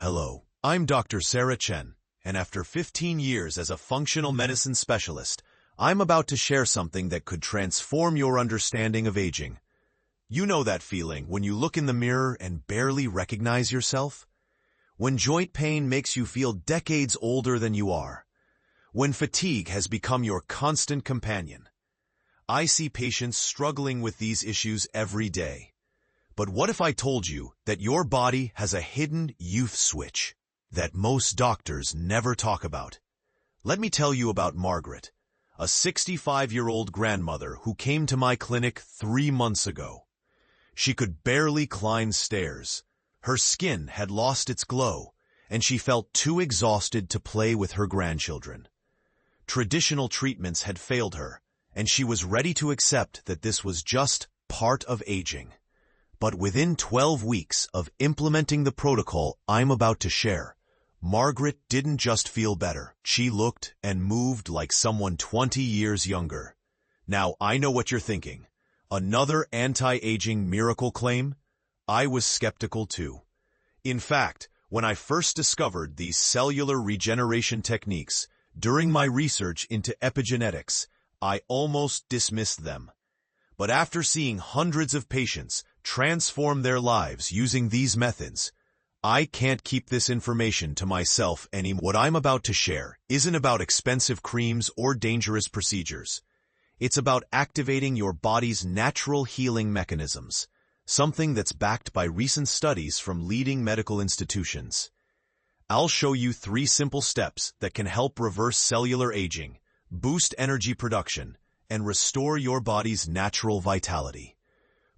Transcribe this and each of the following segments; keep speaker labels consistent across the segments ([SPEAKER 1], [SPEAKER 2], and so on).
[SPEAKER 1] Hello, I'm Dr. Chen, and after 15 years as a functional medicine specialist, I'm about to share something that could transform your understanding of aging. You know that feeling when you look in the mirror and barely recognize yourself? When joint pain makes you feel decades older than you are? When fatigue has become your constant companion? I see patients struggling with these issues every day. But what if I told you that your body has a hidden youth switch that most doctors never talk about? Let me tell you about Margaret, a 65-year-old grandmother who came to my clinic 3 months ago. She could barely climb stairs. Her skin had lost its glow, and she felt too exhausted to play with her grandchildren. Traditional treatments had failed her, and she was ready to accept that this was just part of aging. But within 12 weeks of implementing the protocol I'm about to share, Margaret didn't just feel better. She looked and moved like someone 20 years younger. Now, I know what you're thinking. Another anti-aging miracle claim? I was skeptical too. In fact, when I first discovered these cellular regeneration techniques during my research into epigenetics, I almost dismissed them. But after seeing hundreds of patients transform their lives using these methods, I can't keep this information to myself anymore. What I'm about to share isn't about expensive creams or dangerous procedures. It's about activating your body's natural healing mechanisms, something that's backed by recent studies from leading medical institutions. I'll show you 3 simple steps that can help reverse cellular aging, boost energy production, and restore your body's natural vitality.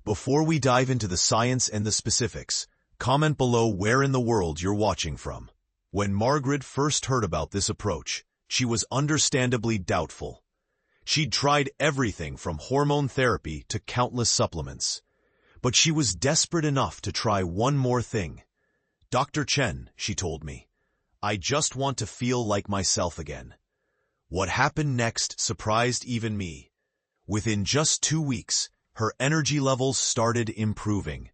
[SPEAKER 1] Before we dive into the science and the specifics, comment below where in the world you're watching from. When Margaret first heard about this approach, she was understandably doubtful. She'd tried everything from hormone therapy to countless supplements. But she was desperate enough to try one more thing. "Dr. Chen," she told me, "I just want to feel like myself again." What happened next surprised even me. Within just 2 weeks, her energy levels started improving.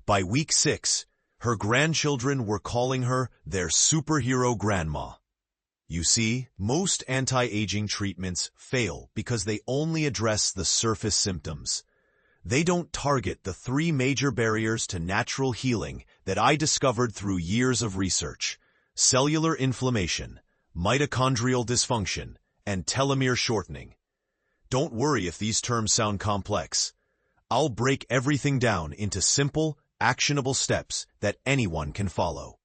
[SPEAKER 1] By week 6, her grandchildren were calling her their superhero grandma. You see, most anti-aging treatments fail because they only address the surface symptoms. They don't target the 3 major barriers to natural healing that I discovered through years of research: cellular inflammation, mitochondrial dysfunction, and telomere shortening. Don't worry if these terms sound complex. I'll break everything down into simple, actionable steps that anyone can follow.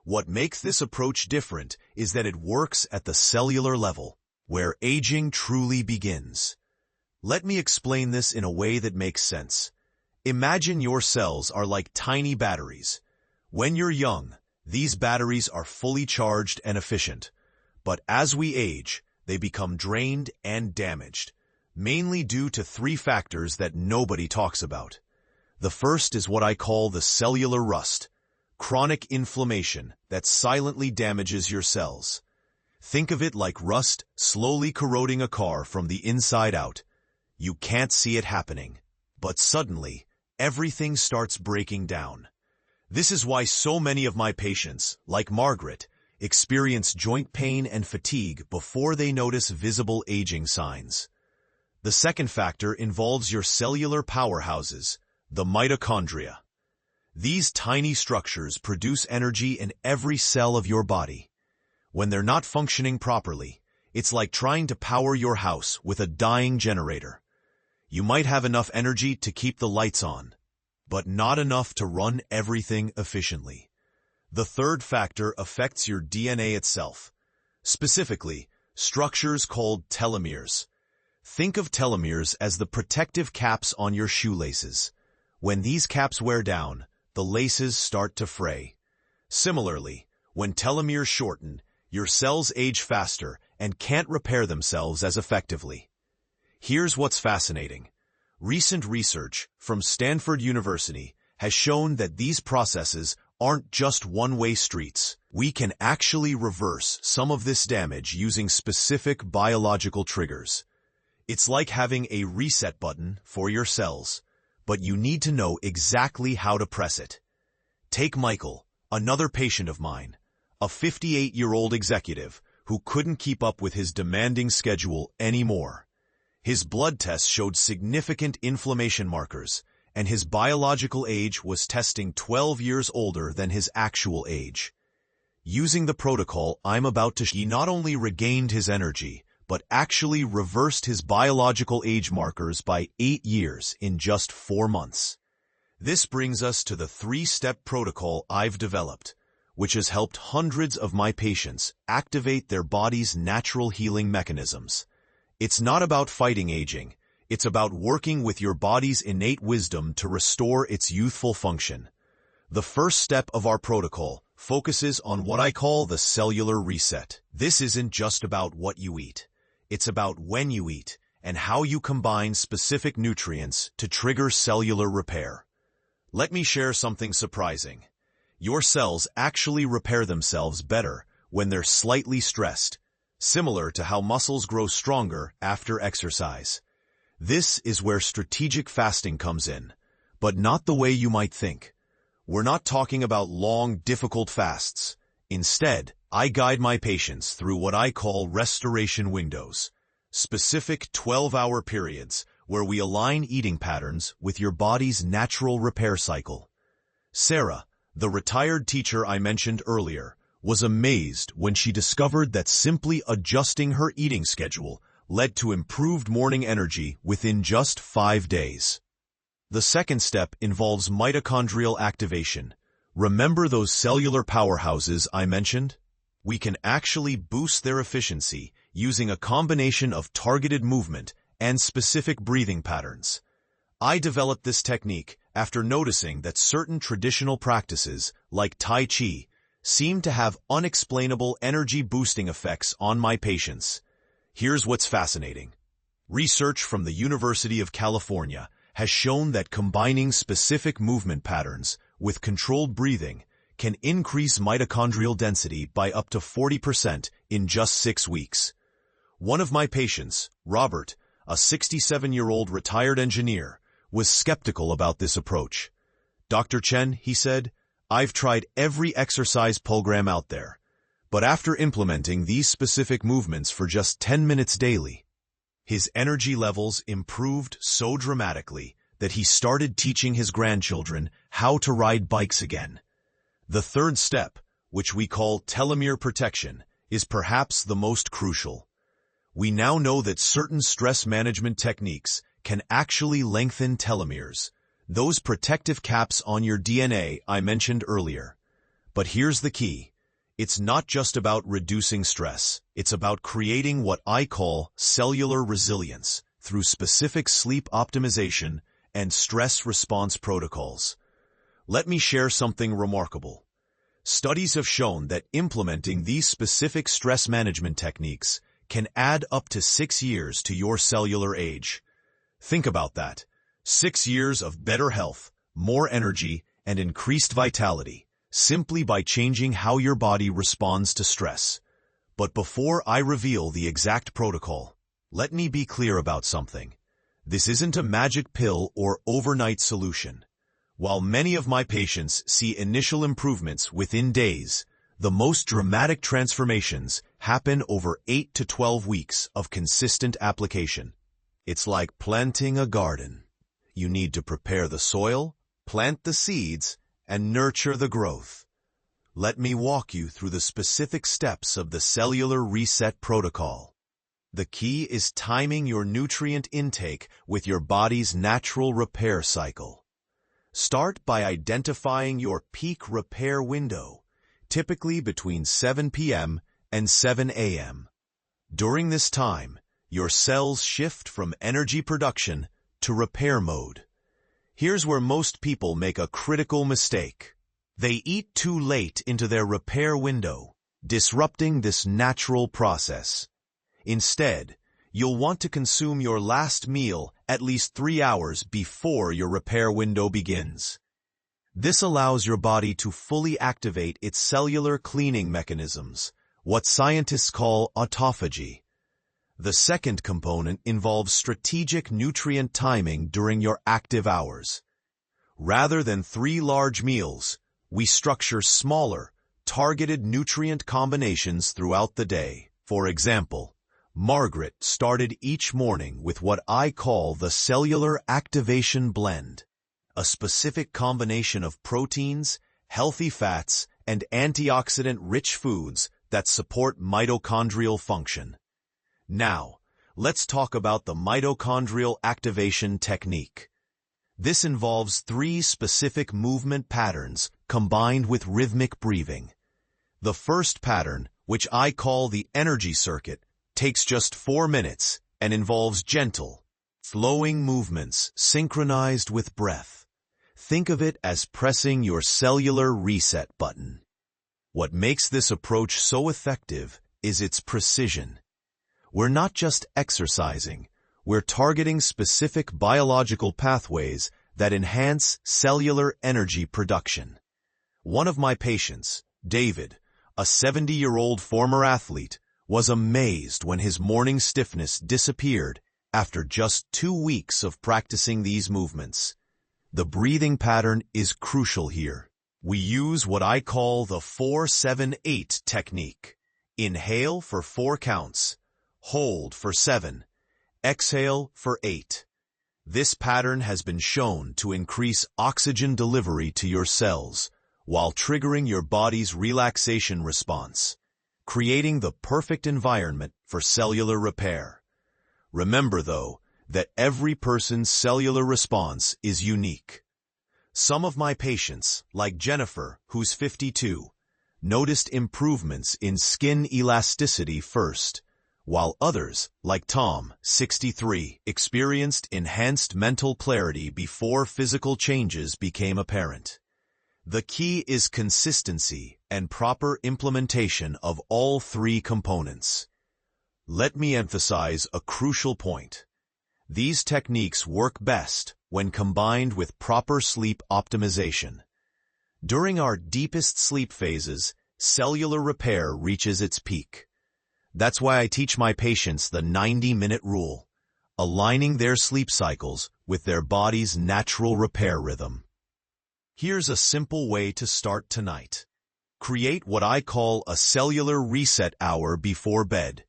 [SPEAKER 1] What makes this approach different is that it works at the cellular level, where aging truly begins. Let me explain this in a way that makes sense. Imagine your cells are like tiny batteries. When you're young, these batteries are fully charged and efficient. But as we age, they become drained and damaged, mainly due to 3 factors that nobody talks about. The first is what I call the cellular rust, chronic inflammation that silently damages your cells. Think of it like rust slowly corroding a car from the inside out. You can't see it happening, but suddenly, everything starts breaking down. This is why so many of my patients, like Margaret, experience joint pain and fatigue before they notice visible aging signs. The second factor involves your cellular powerhouses, the mitochondria. These tiny structures produce energy in every cell of your body. When they're not functioning properly, it's like trying to power your house with a dying generator. You might have enough energy to keep the lights on, but not enough to run everything efficiently. The third factor affects your DNA itself, specifically structures called telomeres. Think of telomeres as the protective caps on your shoelaces. When these caps wear down, the laces start to fray. Similarly, when telomeres shorten, your cells age faster and can't repair themselves as effectively. Here's what's fascinating. Recent research from Stanford University has shown that these processes aren't just one-way streets. We can actually reverse some of this damage using specific biological triggers. It's like having a reset button for your cells, but you need to know exactly how to press it. Take Michael, Another patient of mine, a 58-year-old executive who couldn't keep up with his demanding schedule anymore. His blood tests showed significant inflammation markers, and his biological age was testing 12 years older than his actual age. Using the protocol I'm about to share, he not only regained his energy, but actually reversed his biological age markers by 8 years in just 4 months. This brings us to the 3-step protocol I've developed, which has helped hundreds of my patients activate their body's natural healing mechanisms. It's not about fighting aging. It's about working with your body's innate wisdom to restore its youthful function. The first step of our protocol focuses on what I call the cellular reset. This isn't just about what you eat. It's about when you eat and how you combine specific nutrients to trigger cellular repair. Let me share something surprising. Your cells actually repair themselves better when they're slightly stressed, similar to how muscles grow stronger after exercise. This is where strategic fasting comes in, but not the way you might think. We're not talking about long, difficult fasts. Instead, I guide my patients through what I call restoration windows, specific 12-hour periods where we align eating patterns with your body's natural repair cycle. Sarah, the retired teacher I mentioned earlier, was amazed when she discovered that simply adjusting her eating schedule led to improved morning energy within just 5 days. The second step involves mitochondrial activation. Remember those cellular powerhouses I mentioned? We can actually boost their efficiency using a combination of targeted movement and specific breathing patterns. I developed this technique after noticing that certain traditional practices, like Tai Chi, seem to have unexplainable energy-boosting effects on my patients. Here's what's fascinating. Research from the University of California has shown that combining specific movement patterns with controlled breathing can increase mitochondrial density by up to 40% in just 6 weeks. One of my patients, Robert, a 67-year-old retired engineer, was skeptical about this approach. "Dr. Chen," he said, "I've tried every exercise program out there, but after implementing these specific movements for just 10 minutes daily, his energy levels improved so dramatically that he started teaching his grandchildren how to ride bikes again." The third step, which we call telomere protection, is perhaps the most crucial. We now know that certain stress management techniques can actually lengthen telomeres, those protective caps on your DNA I mentioned earlier. But here's the key. It's not just about reducing stress. It's about creating what I call cellular resilience through specific sleep optimization and stress response protocols. Let me share something remarkable. Studies have shown that implementing these specific stress management techniques can add up to 6 years to your cellular age. Think about that. 6 years of better health, more energy, and increased vitality, simply by changing how your body responds to stress. But before I reveal the exact protocol, let me be clear about something. This isn't a magic pill or overnight solution. While many of my patients see initial improvements within days, the most dramatic transformations happen over 8 to 12 weeks of consistent application. It's like planting a garden. You need to prepare the soil, plant the seeds, and nurture the growth. Let me walk you through the specific steps of the cellular reset protocol. The key is timing your nutrient intake with your body's natural repair cycle. Start by identifying your peak repair window, typically between 7 p.m. and 7 a.m. During this time, your cells shift from energy production to repair mode. Here's where most people make a critical mistake. They eat too late into their repair window, disrupting this natural process. Instead, you'll want to consume your last meal at least 3 hours before your repair window begins. This allows your body to fully activate its cellular cleaning mechanisms, what scientists call autophagy. The second component involves strategic nutrient timing during your active hours. Rather than 3 large meals, we structure smaller, targeted nutrient combinations throughout the day. For example, Margaret started each morning with what I call the cellular activation blend, a specific combination of proteins, healthy fats, and antioxidant-rich foods that support mitochondrial function. Now, let's talk about the mitochondrial activation technique. This involves 3 specific movement patterns combined with rhythmic breathing. The first pattern, which I call the energy circuit, takes just 4 minutes and involves gentle, flowing movements synchronized with breath. Think of it as pressing your cellular reset button. What makes this approach so effective is its precision. We're not just exercising, we're targeting specific biological pathways that enhance cellular energy production. One of my patients, David, a 70-year-old former athlete, was amazed when his morning stiffness disappeared after just 2 weeks of practicing these movements. The breathing pattern is crucial here. We use what I call the 4-7-8 technique. Inhale for 4 counts, hold for 7, exhale for 8. This pattern has been shown to increase oxygen delivery to your cells while triggering your body's relaxation response, creating the perfect environment for cellular repair. Remember, though, that every person's cellular response is unique. Some of my patients, like Jennifer, who's 52, noticed improvements in skin elasticity first, while others, like Tom, 63, experienced enhanced mental clarity before physical changes became apparent. The key is consistency and proper implementation of all 3 components. Let me emphasize a crucial point. These techniques work best when combined with proper sleep optimization. During our deepest sleep phases, cellular repair reaches its peak. That's why I teach my patients the 90-minute rule, aligning their sleep cycles with their body's natural repair rhythm. Here's a simple way to start tonight. Create what I call a cellular reset hour before bed.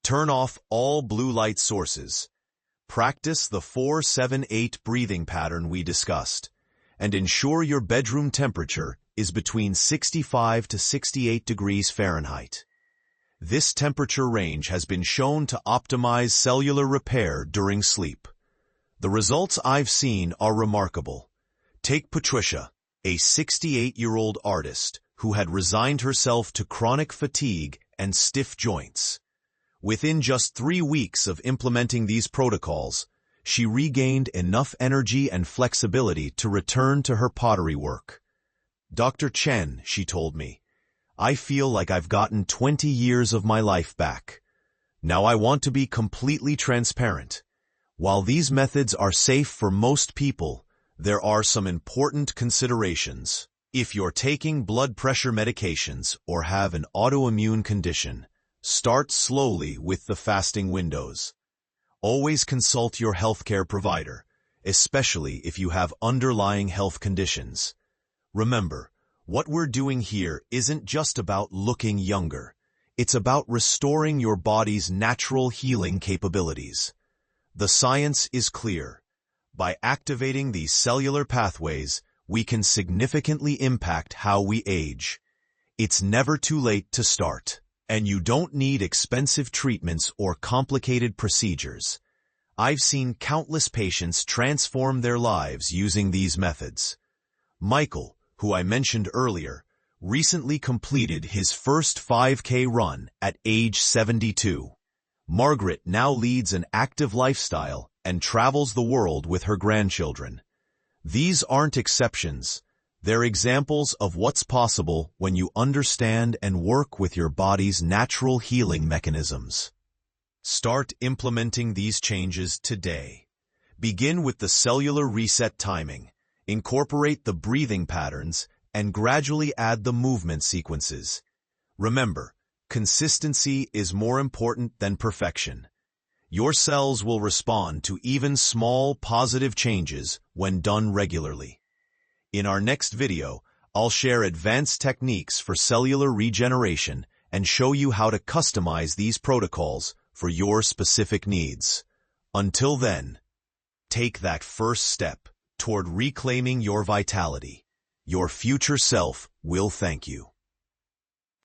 [SPEAKER 1] Turn off all blue light sources. Practice the 4-7-8 breathing pattern we discussed, and ensure your bedroom temperature is between 65 to 68 degrees Fahrenheit. This temperature range has been shown to optimize cellular repair during sleep. The results I've seen are remarkable. Take Patricia, a 68-year-old artist who had resigned herself to chronic fatigue and stiff joints. Within just 3 weeks of implementing these protocols, she regained enough energy and flexibility to return to her pottery work. Dr. Chen, she told me, I feel like I've gotten 20 years of my life back. Now I want to be completely transparent. While these methods are safe for most people, there are some important considerations. If you're taking blood pressure medications or have an autoimmune condition, start slowly with the fasting windows. Always consult your healthcare provider, especially if you have underlying health conditions. Remember, what we're doing here isn't just about looking younger. It's about restoring your body's natural healing capabilities. The science is clear. By activating these cellular pathways, we can significantly impact how we age. It's never too late to start. And you don't need expensive treatments or complicated procedures. I've seen countless patients transform their lives using these methods. Michael, who I mentioned earlier, recently completed his first 5K run at age 72. Margaret now leads an active lifestyle and travels the world with her grandchildren. These aren't exceptions. They're examples of what's possible when you understand and work with your body's natural healing mechanisms. Start implementing these changes today. Begin with the cellular reset timing, incorporate the breathing patterns, and gradually add the movement sequences. Remember, consistency is more important than perfection. Your cells will respond to even small positive changes when done regularly. In our next video, I'll share advanced techniques for cellular regeneration and show you how to customize these protocols for your specific needs. Until then, take that first step toward reclaiming your vitality. Your future self will thank you.